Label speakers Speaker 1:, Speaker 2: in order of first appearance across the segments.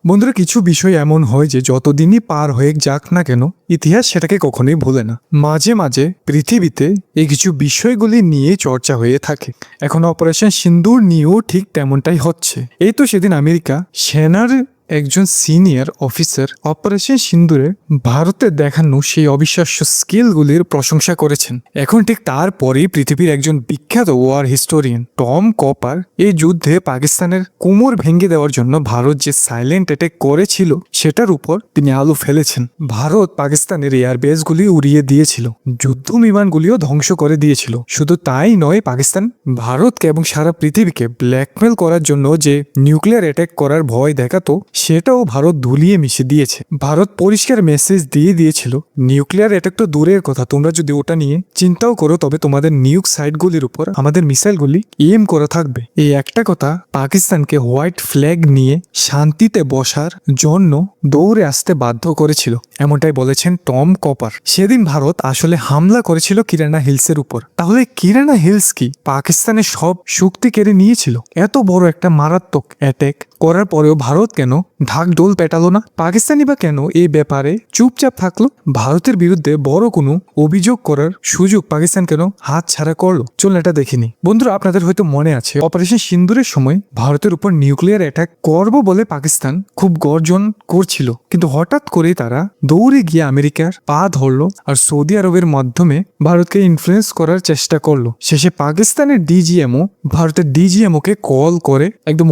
Speaker 1: বন্ধুরা, কিছু বিষয় এমন হয় যে যতদিনই পার হয়ে যাক না কেন, ইতিহাস সেটাকে কখনোই ভোলে না। মাঝে মাঝে পৃথিবীতে এই কিছু বিষয়গুলি নিয়ে চর্চা হয়ে থাকে। এখন অপারেশন সিন্দুর নিয়েও ঠিক তেমনটাই হচ্ছে। এই তো সেদিন আমেরিকা সেনার একজন সিনিয়র অফিসার অপারেশন সিন্দুরে ভারতে দেখানো সেই অবিশ্বাস্য স্কিলগুলির প্রশংসা করেছেন। এখন ঠিক তারপরেই পৃথিবীর একজন বিখ্যাত ওয়ার হিস্টোরিয়ান টম কপার এই যুদ্ধে পাকিস্তানের কোমর ভেঙে দেওয়ার জন্য ভারত যে সাইলেন্ট অ্যাটাক করেছিল সেটার উপর তিনি আলো ফেলেছেন। ভারত পাকিস্তানের এয়ারবেসগুলি উড়িয়ে দিয়েছিল, যুদ্ধ বিমানগুলিও ধ্বংস করে দিয়েছিল। শুধু তাই নয়, পাকিস্তান ভারতকে এবং সারা পৃথিবীকে ব্ল্যাকমেল করার জন্য যে নিউক্লিয়ার অ্যাটাক করার ভয় দেখাতো সেটাও ভারত ধুলিয়ে মিশে দিয়েছে। ভারত পরিষ্কার মেসেজ দিয়ে দিয়েছিল, নিউক্লিয়ার অ্যাটাক তো দূরের কথা, তোমরা যদি ওটা নিয়ে চিন্তাও করো তবে তোমাদের নিউক সাইটগুলির উপর আমাদের মিসাইলগুলি এম করা থাকবে। এই একটা কথা পাকিস্তানকে হোয়াইট ফ্ল্যাগ নিয়ে শান্তিতে বসার জন্য দৌড়ে আসতে বাধ্য করেছিল, এমনটাই বলেছেন টম কপার। সেদিন ভারত আসলে হামলা করেছিল কিরানা হিলসের উপর। তাহলে কিরানা হিলস কি পাকিস্তানের সব শক্তি কেড়ে নিয়েছিল? এত বড় একটা মারাত্মক অ্যাটাক করার পরেও ভারত কেন ঢাকঢোল পেটালো না? পাকিস্তানি বা কেন এই ব্যাপারে চুপচাপ থাকলো? ভারতের বিরুদ্ধে বড় কোনো অভিযোগ করার সুযোগ পাকিস্তান কেন হাত ছাড়া করলো? চলুন এটা দেখিনি। বন্ধুরা, আপনাদের হয়তো মনে আছে অপারেশন সিন্দুরের সময় ভারতের উপর নিউক্লিয়ার অ্যাটাক করব বলে পাকিস্তান খুব গর্জন করছিল, কিন্তু হঠাৎ করে তারা দৌড়ে গিয়ে আমেরিকার পা ধরলো আর সৌদি আরবের মাধ্যমে ভারতকে ইনফ্লুয়েন্স করার চেষ্টা করলো। শেষে পাকিস্তানের ডিজিএমও ভারতের ডিজিএমওকে কল করে একদম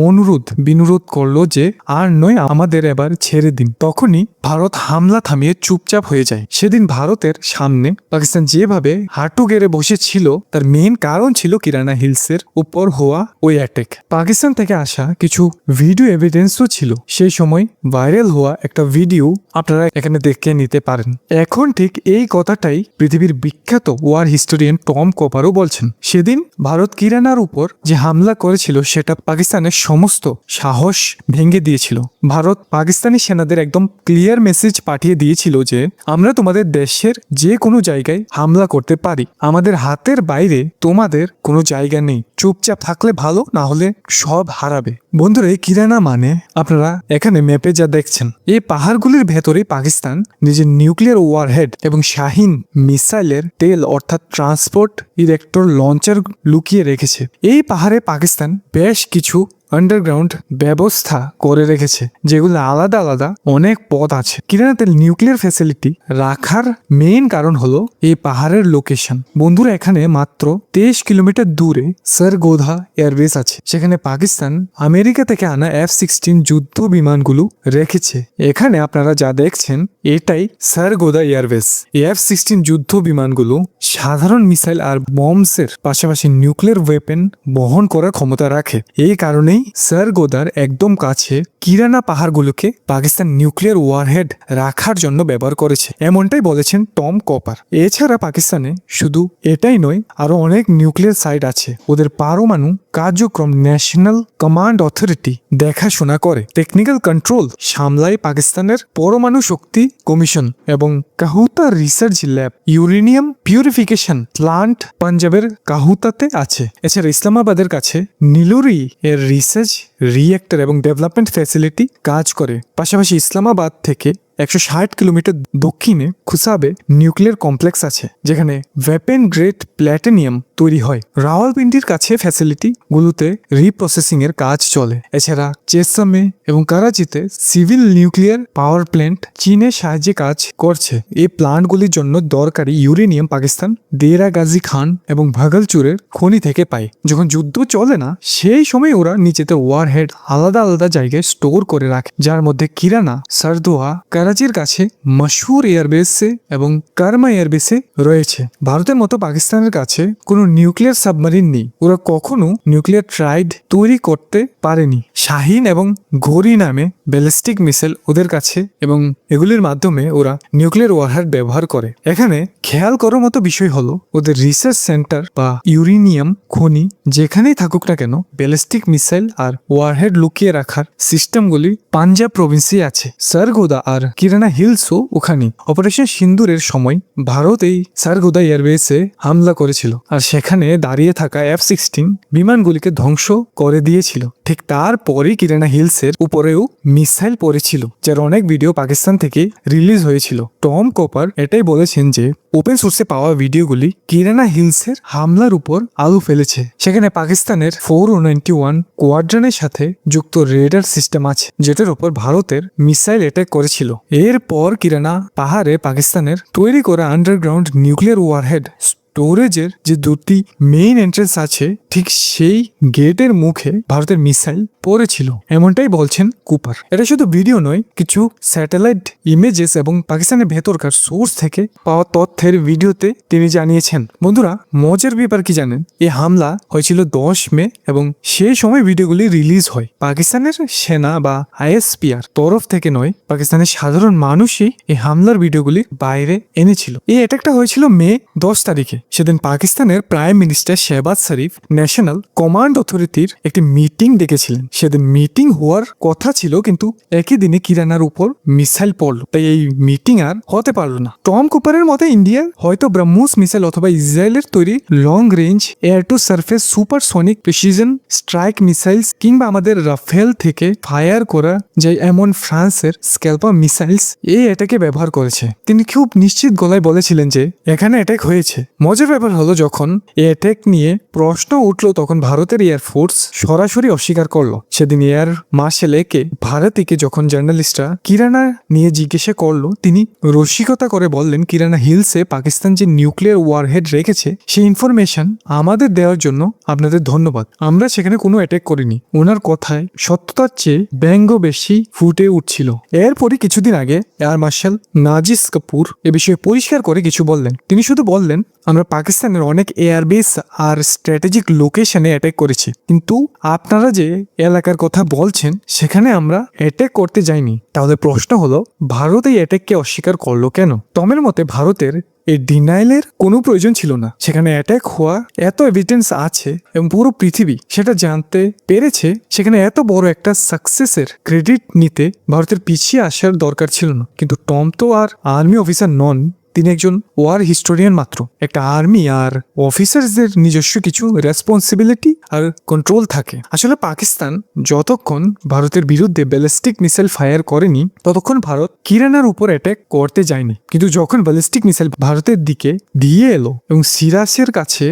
Speaker 1: বিনুরোধ করলো যে আর নয়, আমাদের এবার ছেড়ে দিন। তখনই ভারত হামলা থামিয়ে চুপচাপ হয়ে যায়। সেদিন ভারতের সামনে পাকিস্তান যেভাবে হাঁটু গেড়ে বসেছিল তার মেইন কারণ ছিল কিরানা হিলসের উপর হওয়া ওই অ্যাটাক। পাকিস্তান থেকে আসা কিছু ভিডিও এভিডেন্সও ছিল। সেই সময় ভাইরাল হওয়া একটা ভিডিও আপনারা এখানে দেখে নিতে পারেন। এখন ঠিক এই কথাটাই পৃথিবীর বিখ্যাত ওয়ার হিস্টোরিয়ান টম কপারও বলছেন। সেদিন ভারত কিরানার উপর যে হামলা করেছিল সেটা পাকিস্তানের সমস্ত সাহস ভেঙে দিয়েছিল। ভারত পাকিস্তানি সেনাদের একদম ক্লিয়ার মেসেজ পাঠিয়ে দিয়েছিল যে আমরা তোমাদের দেশের যে কোনো জায়গায় হামলা করতে পারি, আমাদের হাতের বাইরে তোমাদের কোনো জায়গা নেই, চুপচাপ থাকলে ভালো, না হলে সব হারাবে। বন্ধুরা, এই কিরানা মানে আপনারা এখানে ম্যাপে যা দেখছেন, এই পাহাড়গুলির ভেতরে পাকিস্তান নিজের নিউক্লিয়ার ওয়ারহেড এবং শাহিন মিসাইলের তেল অর্থাৎ ট্রান্সপোর্ট ইরেক্টর লঞ্চার লুকিয়ে রেখেছে। এই পাহাড়ে পাকিস্তান বেশ কিছু আন্ডারগ্রাউন্ড ব্যবস্থা করে রেখেছে, যেগুলো আলাদা আলাদা অনেক পথ আছে। কিরানাতে নিউক্লিয়ার ফ্যাসিলিটি রাখার মেইন কারণ হলো এই পাহাড়ের লোকেশন। বন্ধুরা, এখানে মাত্র 23 কিলোমিটার দূরে সারগোধা এয়ারবেস আছে, সেখানে পাকিস্তান আমেরিকা থেকে আনা F-16 যুদ্ধ বিমানগুলো রেখেছে। এখানে আপনারা যা দেখছেন এটাই সারগোধা এয়ারবেস। F-16 যুদ্ধ বিমানগুলো সাধারণ মিসাইল আর বম্বসের পাশাপাশি নিউক্লিয়ার ওয়েপেন বহন করার ক্ষমতা রাখে। এই কারণেই সারগোদার একদম কাছে কিরানা পাহাড়গুলোকে পাকিস্তান নিউক্লিয়ার ওয়ারহেড রাখার জন্য ব্যবহার করেছে, এমনটাই বলেছেন টম কপার। এছাড়া পাকিস্তানে শুধু এটাই নয়, আরো অনেক নিউক্লিয়ার সাইট আছে। ওদের পারমাণু কার্যক্রম ন্যাশনাল কমান্ড অথরিটি দেখাশোনা করে। টেকনিক্যাল কন্ট্রোল সামলায় পাকিস্তানের পরমাণু শক্তি কমিশন এবং Kahuta research lab. Uranium purification plant পাঞ্জাবের কাহুতাতে আছে। এছাড়া ইসলামাবাদের কাছে নীলুরি এর রিসার্চ রিয়েক্টর এবং ডেভেলপমেন্ট ফ্যাসিলিটি কাজ করে। পাশাপাশি ইসলামাবাদ থেকে 160 কিলোমিটার দক্ষিণে খুসাবে নিউক্লিয়ার কমপ্লেক্স আছে, যেখানে ওয়েপেন গ্রেড প্ল্যাটিনিয়াম তৈরি হয়। রাওয়ালপিন্ডির কাছে ফ্যাসিলিটি গুলোতে রিপ্রসেসিং এর কাজ চলে। এছাড়া চেসামে এবং করাচিতে সিভিল নিউক্লিয়ার পাওয়ার প্ল্যান্ট চীনের সাহায্যে কাজ করছে। এই প্ল্যান্টগুলির জন্য দরকারি ইউরেনিয়াম পাকিস্তান দেরা গাজী খান এবং ভাগলচুরের খনি থেকে পায়। যখন যুদ্ধ চলে না সেই সময় ওরা নিজেদের ওয়ারহেড আলাদা আলাদা জায়গায় স্টোর করে রাখে, যার মধ্যে কিরানা, সারদোহা, করাচির কাছে মশহুর এয়ারবেসে এবং কারমা এয়ারবেসে রয়েছে। ভারতের মতো পাকিস্তানের কাছে কোনো নিউক্লিয়ার সাবমারিন নেই। ওরা কখনো নিউক্লিয়ার ট্রাইড তৈরি করতে পারেনি। শাহিন এবং ঘড়ি নামে ব্যালিস্টিক মিসাইল ওদের কাছে এবং এগুলির মাধ্যমে ওরা নিউক্লিয়ার ওয়ারহেড ব্যবহার করে। এখানে খেয়াল করার মতো বিষয় হলো ওদের রিসার্চ সেন্টার বা ইউরেনিয়াম খনি যেখানেই থাকুক না কেন, ব্যালিস্টিক মিসাইল আর ওয়ারহেড লুকিয়ে রাখার সিস্টেমগুলি পাঞ্জাব প্রভিন্সে আছে। সারগোদা আর কিরানা হিলসও ওখানে। অপারেশন সিন্দুরের সময় ভারত এই সারগোদা এয়ারবেসে হামলা করেছিল আর সেখানে দাঁড়িয়ে থাকা F-16 বিমানগুলিকে ধ্বংস করে দিয়েছিল। ঠিক তারপরই কিরানা হিলসের উপরেও মিসাইল পড়েছিল, যার অনেক ভিডিও পাকিস্তান থেকে রিলিজ হয়েছিল। টম কপার এটাই বলেছেন যে ওপেন সোর্সে পাওয়া ভিডিওগুলি কিরানা হিলসের হামলার উপর আলো ফেলেছে। সেখানে পাকিস্তানের 491 কোয়াড্রানের সাথে যুক্ত রেডার সিস্টেম আছে, যেটার উপর ভারতের মিসাইল অ্যাটাক করেছিল। এরপর কিরানা পাহাড়ে পাকিস্তানের তৈরি করা আন্ডারগ্রাউন্ড নিউক্লিয়ার ওয়ারহেড স্টোরেজের যে দুটি মেইন এন্ট্রেন্স আছে, ঠিক সেই গেটের মুখে ভারতের মিসাইল পড়েছিল, এমনটাই বলছেন কুপার। এটা শুধু ভিডিও নয়, কিছু স্যাটেলাইট ইমেজেস এবং পাকিস্তানের ভেতরকার সোর্স থেকে পাওয়া তথ্যের ভিডিওতে তিনি জানিয়েছেন। বন্ধুরা, মজার ব্যাপার কি জানেন? এই হামলা হয়েছিল 10 মে এবং সেই সময় ভিডিওগুলি রিলিজ হয়। পাকিস্তানের সেনা বা ISPR তরফ থেকে নয়, পাকিস্তানের সাধারণ মানুষই এই হামলার ভিডিওগুলি বাইরে এনেছিল। এই অ্যাটাকটা হয়েছিল মে 10 তারিখে। সেদিন পাকিস্তানের প্রাইম মিনিস্টার শেহবাজ শরীফ ন্যাশনাল কমান্ড অথরিটির একটি মিটিং ডেকেছিলেন। সেদিন মিটিং হওয়ার কথা ছিল, কিন্তু একই দিনে কিরানার উপর মিসাইল পড়লো, তাই এই মিটিং আর হতে পারলো না। টম কুপারের মতে ইন্ডিয়া হয়তো ব্রহ্মোস মিসাইল অথবা ইসরায়েলের তৈরি long range air to surface supersonic precision strike missiles কিংবা আমাদের রাফেল থেকে ফায়ার করা যায় এমন ফ্রান্সের স্ক্যালপা মিসাইলস এই অ্যাটাকে ব্যবহার করেছে। তিনি খুব নিশ্চিত গলায় বলেছিলেন যে এখানে অ্যাটাক হয়েছে। মজার ব্যাপার হলো, যখন এই অ্যাটাক নিয়ে প্রশ্ন উঠলো তখন ভারতের এয়ারফোর্স সরাসরি অস্বীকার করলো। সেদিন এয়ার মার্শাল একে ভারতীকে যখন জার্নালিস্টরা কিরানা নিয়ে জিজ্ঞাসা করলো, তিনি রসিকতা করে বললেন, কিরানা হিলসে পাকিস্তান যে নিউক্লিয়ার ওয়ারহেড রেখেছে সেই ইনফরমেশন আমাদের দেওয়ার জন্য আপনাদের ধন্যবাদ। আমরা সেখানে কোনো অ্যাটাক করিনি। ওনার কথায় সত্যতার চেয়ে ব্যঙ্গ বেশি ফুটে উঠছিল। এরপরই কিছুদিন আগে এয়ার মার্শাল নাজিস কাপুর এ বিষয়ে পরিষ্কার করে কিছু বললেন। তিনি শুধু বললেন, আমরা পাকিস্তানের অনেক এয়ারবেস আর স্ট্র্যাটেজিক লোকেশনে অ্যাটাক করেছি, কিন্তু আপনারা যে এলাকার কথা বলছেন সেখানে আমরা অ্যাটাক করতে যাইনি। তাহলে প্রশ্ন হলো, ভারত এই অ্যাটাককে অস্বীকার করলো কেন? টমের মতে ভারতের এই ডিনাইলের কোনো প্রয়োজন ছিল না। সেখানে অ্যাটাক হওয়া এত এভিডেন্স আছে এবং পুরো পৃথিবী সেটা জানতে পেরেছে। সেখানে এত বড় একটা সাকসেসের ক্রেডিট নিতে ভারতের পিছিয়ে আসার দরকার ছিল না। কিন্তু টম তো আর আর্মি অফিসার নন, তিনি একজন ওয়ার হিস্টোরিয়ান মাত্র। একটা আর্মি আর অফিসারদের নিজস্ব কিছু রেসপন্সিবিলিটি আর কন্ট্রোল থাকে। আসলে পাকিস্তান যতক্ষণ ভারতের বিরুদ্ধে ব্যালিস্টিক মিসাইল ফায়ার করেনি, ততক্ষণ ভারত কিরানার উপর অ্যাটাক করতে যায়নি। কিন্তু যখন ব্যালিস্টিক মিসাইল ভারতের দিকে দিয়ে এলো এবং সিরাসের কাছে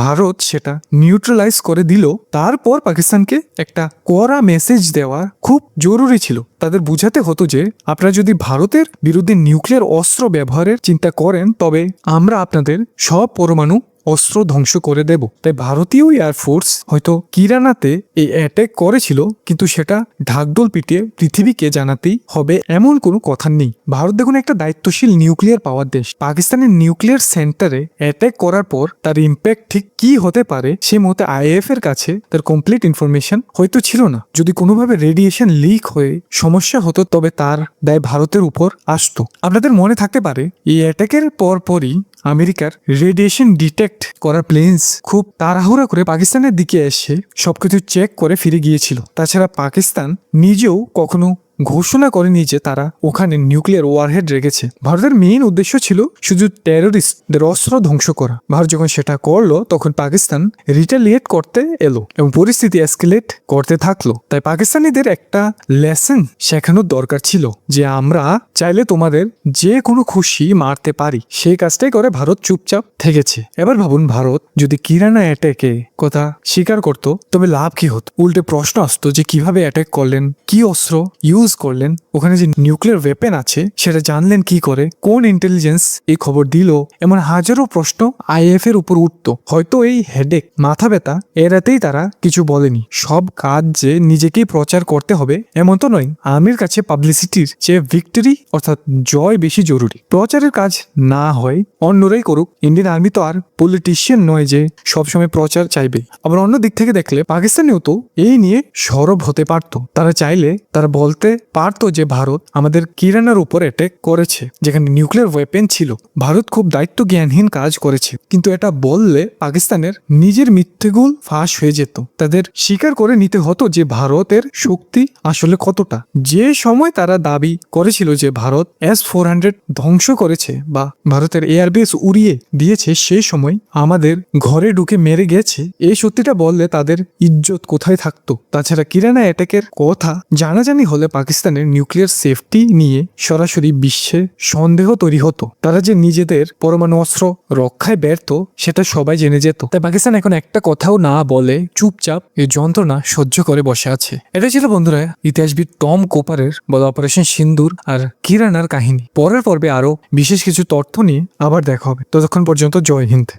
Speaker 1: ভারত সেটা নিউট্রালাইজ করে দিল, তারপর পাকিস্তানকে একটা কড়া মেসেজ দেওয়া খুব জরুরি ছিল। তাদের বুঝাতে হতো যে আপনারা যদি ভারতের বিরুদ্ধে নিউক্লিয়ার অস্ত্র ব্যবহারের চিন্তা করেন, তবে আমরা আপনাদের সব পরমাণু অস্ত্র ধ্বংস করে দেব। তাই ভারতীয় এয়ারফোর্স হয়তো কিরানাতে এই অ্যাটাক করেছিল, কিন্তু সেটা ঢাকঢোল পিটিয়ে পৃথিবীকে জানাতেই হবে এমন কোনো কথা নেই। ভারত দেখুন একটা দায়িত্বশীল নিউক্লিয়ার পাওয়ার দেশ। পাকিস্তানের নিউক্লিয়ার সেন্টারে অ্যাটাক করার পর তার ইম্প্যাক্ট ঠিক কি হতে পারে সেই মুহূর্তে IAF এর কাছে তার কমপ্লিট ইনফরমেশন হয়তো ছিল না। যদি কোনোভাবে রেডিয়েশন লিক হয়ে সমস্যা হতো, তবে তার দায় ভারতের উপর আসতো। আপনাদের মনে থাকতে পারে এই অ্যাটাকের পরপরই আমেরিকার রেডিয়েশন ডিটেক্ট করার প্লেন্স খুব তাড়াহুড়া করে পাকিস্তানের দিকে এসে সবকিছু চেক করে ফিরে গিয়েছিল। তাছাড়া পাকিস্তান নিজেও কখনো ঘোষণা করেনি যে তারা ওখানে নিউক্লিয়ার ওয়ারহেড রেখেছে। ভারতের মেইন উদ্দেশ্য ছিল শুধু টেরোরিস্টদের অস্ত্র ধ্বংস করা। ভারত যখন সেটা করলো, তখন পাকিস্তান রিটালিয়েট করতে এলো এবং পরিস্থিতি এসকেলেট করতে থাকলো। তাই পাকিস্তানিদের একটা লেসন শেখানোর দরকার ছিল যে আমরা চাইলে তোমাদের যে কোনো খুশি মারতে পারি। সেই কাজটাই করে ভারত চুপচাপ থেকেছে। এবার ভাবুন, ভারত যদি কিরানা অ্যাটাকে কথা স্বীকার করতো, তবে লাভ কি হতো? উল্টে প্রশ্ন আসতো যে কিভাবে অ্যাটাক করলেন, কি অস্ত্র ইউজ করলেন, ওখানে যে নিউক্লিয়ার ওয়েপেন আছে সেটা জানলেন কি করে, কোন ইন্টেলিজেন্স এই খবর দিল, এমন হাজারো প্রশ্ন IAF এর উপর উঠতো। হয়তো এই হেডেক, মাথা ব্যথা এড়াতেই তারা কিছু বলেনি। সব কাজ যে নিজেকেই প্রচার করতে হবে এমন তো নয়। আর্মির কাছে পাবলিসিটির চেয়ে ভিক্টরি অর্থাৎ জয় বেশি জরুরি। প্রচারের কাজ না হয় অন্যরাই করুক। ইন্ডিয়ান আর্মি তো আর পলিটিশিয়ান নয় যে সবসময় প্রচার চাইবে। আবার অন্য দিক থেকে দেখলে পাকিস্তানেও তো এই নিয়ে সরব হতে পারতো। তারা চাইলে তারা বলতে পারতো যে ভারত আমাদের কিরানার উপর অ্যাটাক করেছে, যেখানে নিউক্লিয়ার ওয়েপেন ছিল। ভারত খুব দায়িত্ব জ্ঞানহীন কাজ করেছে, কিন্তু এটা বললে পাকিস্তানের নিজের মিথ্যেগুল ফাঁস হয়ে যেত। তাদের স্বীকার করে নিতে হতো যে ভারতের শক্তি আসলে কতটা। যে সময় তারা দাবি করেছিল যে ভারত S-400 ধ্বংস করেছে বা ভারতের এয়ারবেস উড়িয়ে দিয়েছে, সেই সময় আমাদের ঘরে ঢুকে মেরে গেছে, এই সত্যিটা বললে তাদের ইজ্জত কোথায় থাকতো? তাছাড়া কিরানা অ্যাটাকের কথা জানাজানি হলে পাকিস্তানের নিউক্লিয়ার সেফটি নিয়ে সরাসরি বিশ্বে সন্দেহ তৈরি হতো। তারা যে নিজেদের পরমাণু অস্ত্র রক্ষায় ব্যর্থ সেটা সবাই জেনে যেত। তাই পাকিস্তান এখন একটা কথাও না বলে চুপচাপ এই যন্ত্রণা সহ্য করে বসে আছে। এটা ছিল বন্ধুরা ইতিহাসবিদ টম কোপারের বলা অপারেশন সিন্দুর আর কিরানার কাহিনী। পরের পর্বে আরো বিশেষ কিছু তথ্য নিয়ে আবার দেখা হবে। ততক্ষণ পর্যন্ত জয় হিন্দ।